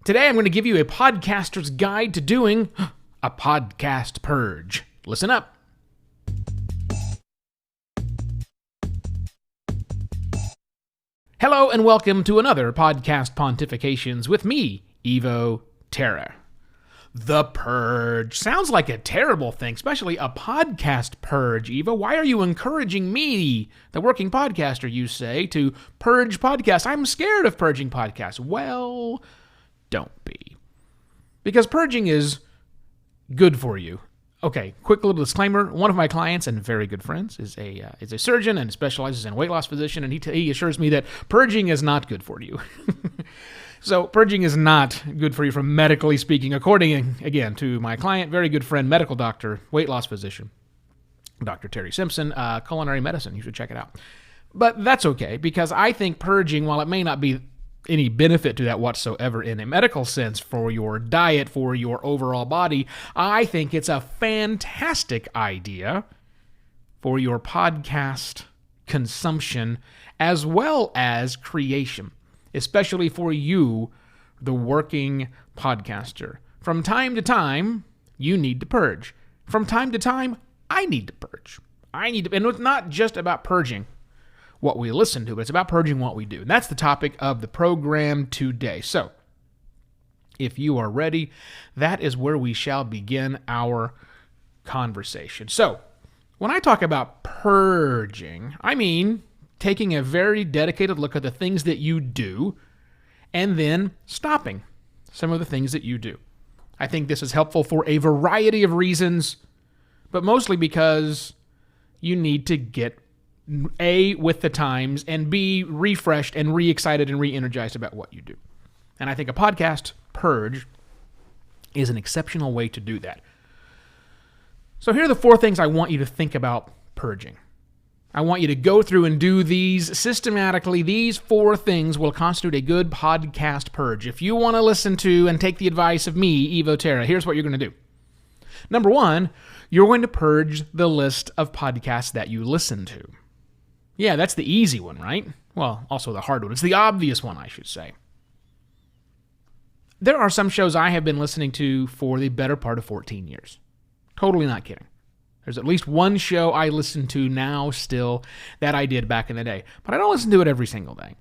Today I'm going to give you a podcaster's guide to doing a podcast purge. Listen up. Hello and welcome to another Podcast Pontifications with me, Evo Terra. The Purge. Sounds like a terrible thing, especially a podcast purge, Evo. Why are you encouraging me, the working podcaster, you say, to purge podcasts? I'm scared of purging podcasts. Well, don't be. Because purging is good for you. Okay, quick little disclaimer. One of my clients and very good friends is a surgeon and specializes in weight loss physician, and he assures me that purging is not good for you. So purging is not good for you from medically speaking, according, again, to my client, very good friend, medical doctor, weight loss physician, Dr. Terry Simpson, culinary medicine. You should check it out. But that's okay, because I think purging, while it may not be any benefit to that whatsoever in a medical sense for your diet, for your overall body, I think it's a fantastic idea for your podcast consumption as well as creation, especially for you, the working podcaster. From time to time, you need to purge. From time to time, I need to purge. And it's not just about purging what we listen to, but it's about purging what we do. And that's the topic of the program today. So, if you are ready, that is where we shall begin our conversation. So, when I talk about purging, I mean taking a very dedicated look at the things that you do and then stopping some of the things that you do. I think this is helpful for a variety of reasons, but mostly because you need to get A, with the times, and B, refreshed and re-excited and re-energized about what you do. And I think a podcast purge is an exceptional way to do that. So here are the 4 things I want you to think about purging. I want you to go through and do these systematically. These 4 things will constitute a good podcast purge. If you want to listen to and take the advice of me, Evo Terra, here's what you're going to do. Number 1, you're going to purge the list of podcasts that you listen to. Yeah, that's the easy one, right? Well, also the hard one. It's the obvious one, I should say. There are some shows I have been listening to for the better part of 14 years. Totally not kidding. There's at least one show I listen to now still that I did back in the day. But I don't listen to it every single day.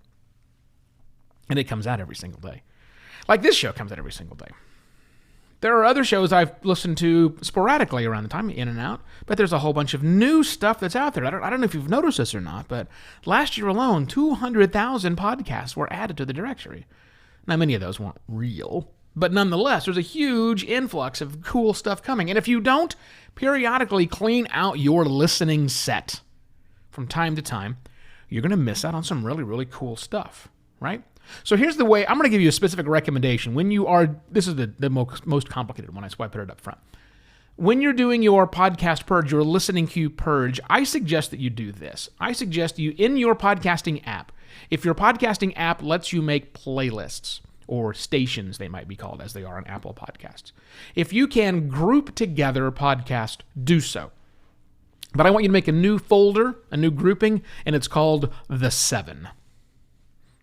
And it comes out every single day. Like this show comes out every single day. There are other shows I've listened to sporadically around the time, in and out, but there's a whole bunch of new stuff that's out there. I don't know if you've noticed this or not, but last year alone, 200,000 podcasts were added to the directory. Now, many of those weren't real, but nonetheless, there's a huge influx of cool stuff coming. And if you don't periodically clean out your listening set from time to time, you're going to miss out on some really, really cool stuff, right? So here's the way. I'm going to give you a specific recommendation. When you are, this is the most complicated one, that's why I put it up front. When you're doing your podcast purge, your listening queue purge, I suggest that you do this. I suggest you, in your podcasting app, if your podcasting app lets you make playlists, or stations they might be called, as they are on Apple Podcasts, if you can group together podcasts, do so. But I want you to make a new folder, a new grouping, and it's called The 7.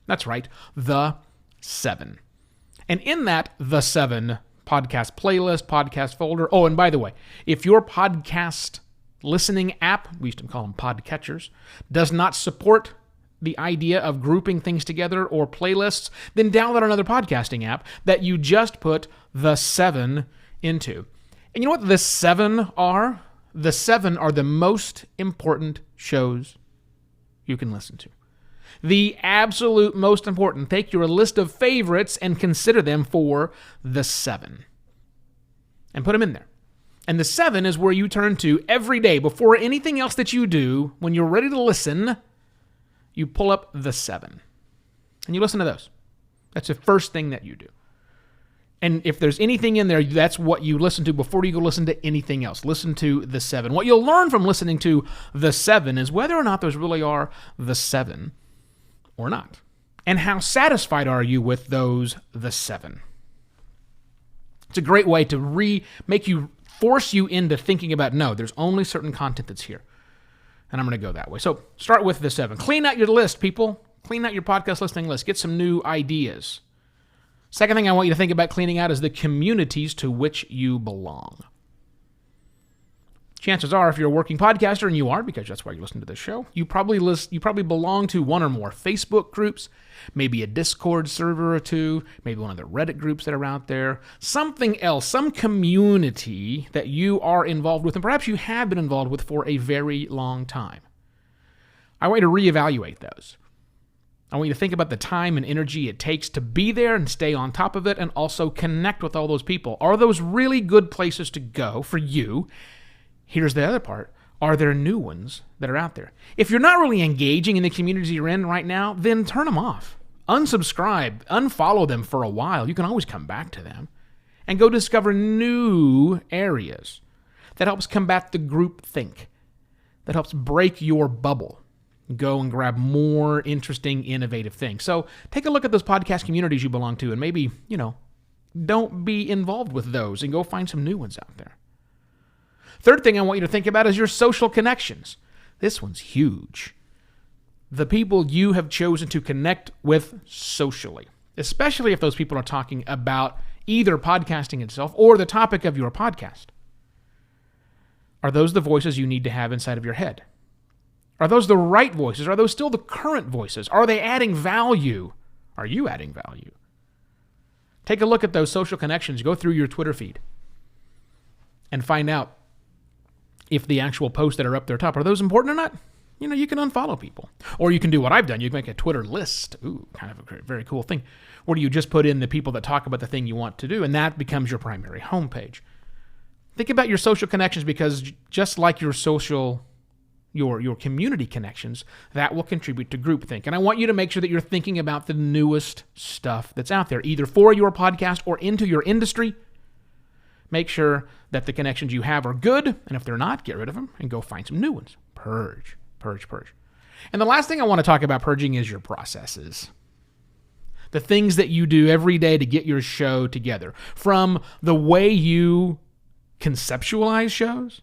That's right, The 7. And in that The 7 podcast playlist, podcast folder, oh, and by the way, if your podcast listening app, we used to call them podcatchers, does not support the idea of grouping things together or playlists, then download another podcasting app that you just put The 7 into. And you know what The 7 are? The 7 are the most important shows you can listen to. The absolute most important. Take your list of favorites and consider them for The 7. And put them in there. And The 7 is where you turn to every day before anything else that you do. When you're ready to listen, you pull up The 7. And you listen to those. That's the first thing that you do. And if there's anything in there, that's what you listen to before you go listen to anything else. Listen to The 7. What you'll learn from listening to The 7 is whether or not those really are The 7 or not. And how satisfied are you with those The 7? It's a great way to force you into thinking about, no, there's only certain content that's here. And I'm going to go that way. So start with The 7. Clean out your list, people. Clean out your podcast listening list. Get some new ideas. Second thing I want you to think about cleaning out is the communities to which you belong. Chances are, if you're a working podcaster, and you are, because that's why you listen to this show, you probably belong to one or more Facebook groups, maybe a Discord server or two, maybe one of the Reddit groups that are out there, something else, some community that you are involved with, and perhaps you have been involved with for a very long time. I want you to reevaluate those. I want you to think about the time and energy it takes to be there and stay on top of it, and also connect with all those people. Are those really good places to go for you? Here's the other part. Are there new ones that are out there? If you're not really engaging in the communities you're in right now, then turn them off. Unsubscribe. Unfollow them for a while. You can always come back to them. And go discover new areas. That helps combat the group think. That helps break your bubble. Go and grab more interesting, innovative things. So take a look at those podcast communities you belong to, and maybe, don't be involved with those, and go find some new ones out there. Third thing I want you to think about is your social connections. This one's huge. The people you have chosen to connect with socially, especially if those people are talking about either podcasting itself or the topic of your podcast. Are those the voices you need to have inside of your head? Are those the right voices? Are those still the current voices? Are they adding value? Are you adding value? Take a look at those social connections. Go through your Twitter feed and find out if the actual posts that are up there top, are those important or not? You can unfollow people. Or you can do what I've done. You can make a Twitter list. Ooh, kind of a very cool thing. Where you just put in the people that talk about the thing you want to do, and that becomes your primary homepage. Think about your social connections, because just like your community connections, that will contribute to groupthink. And I want you to make sure that you're thinking about the newest stuff that's out there, either for your podcast or into your industry. Make sure that the connections you have are good, and if they're not, get rid of them and go find some new ones. Purge. And the last thing I want to talk about purging is your processes. The things that you do every day to get your show together. From the way you conceptualize shows,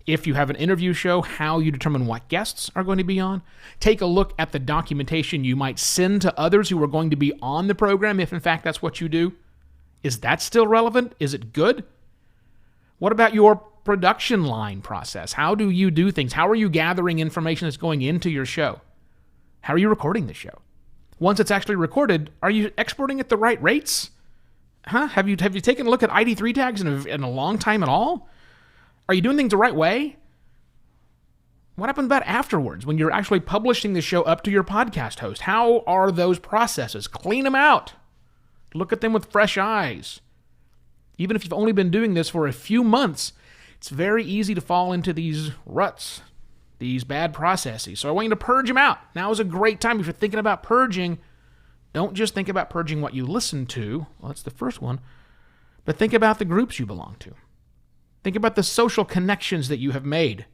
if you have an interview show, how you determine what guests are going to be on. Take a look at the documentation you might send to others who are going to be on the program, if in fact that's what you do. Is that still relevant? Is it good? What about your production line process? How do you do things? How are you gathering information that's going into your show? How are you recording the show? Once it's actually recorded, are you exporting at the right rates? Have you taken a look at ID3 tags in a long time at all? Are you doing things the right way? What happens about afterwards when you're actually publishing the show up to your podcast host? How are those processes? Clean them out. Look at them with fresh eyes. Even if you've only been doing this for a few months, it's very easy to fall into these ruts, these bad processes. So I want you to purge them out. Now is a great time. If you're thinking about purging, don't just think about purging what you listen to. Well, that's the first one. But think about the groups you belong to. Think about the social connections that you have made.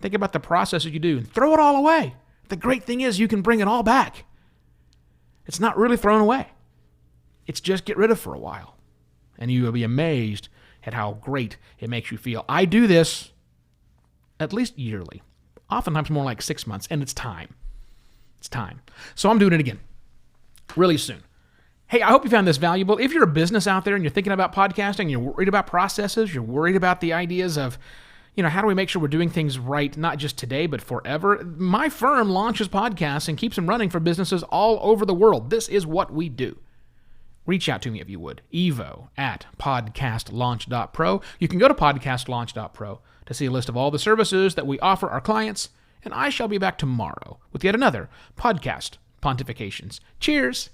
Think about the processes you do, and throw it all away. The great thing is you can bring it all back. It's not really thrown away. It's just get rid of for a while. And you will be amazed at how great it makes you feel. I do this at least yearly, oftentimes more like 6 months, and it's time. It's time. So I'm doing it again really soon. Hey, I hope you found this valuable. If you're a business out there and you're thinking about podcasting, you're worried about processes, you're worried about the ideas of, how do we make sure we're doing things right, not just today, but forever? My firm launches podcasts and keeps them running for businesses all over the world. This is what we do. Reach out to me if you would. evo@podcastlaunch.pro. You can go to podcastlaunch.pro to see a list of all the services that we offer our clients, and I shall be back tomorrow with yet another Podcast Pontifications. Cheers!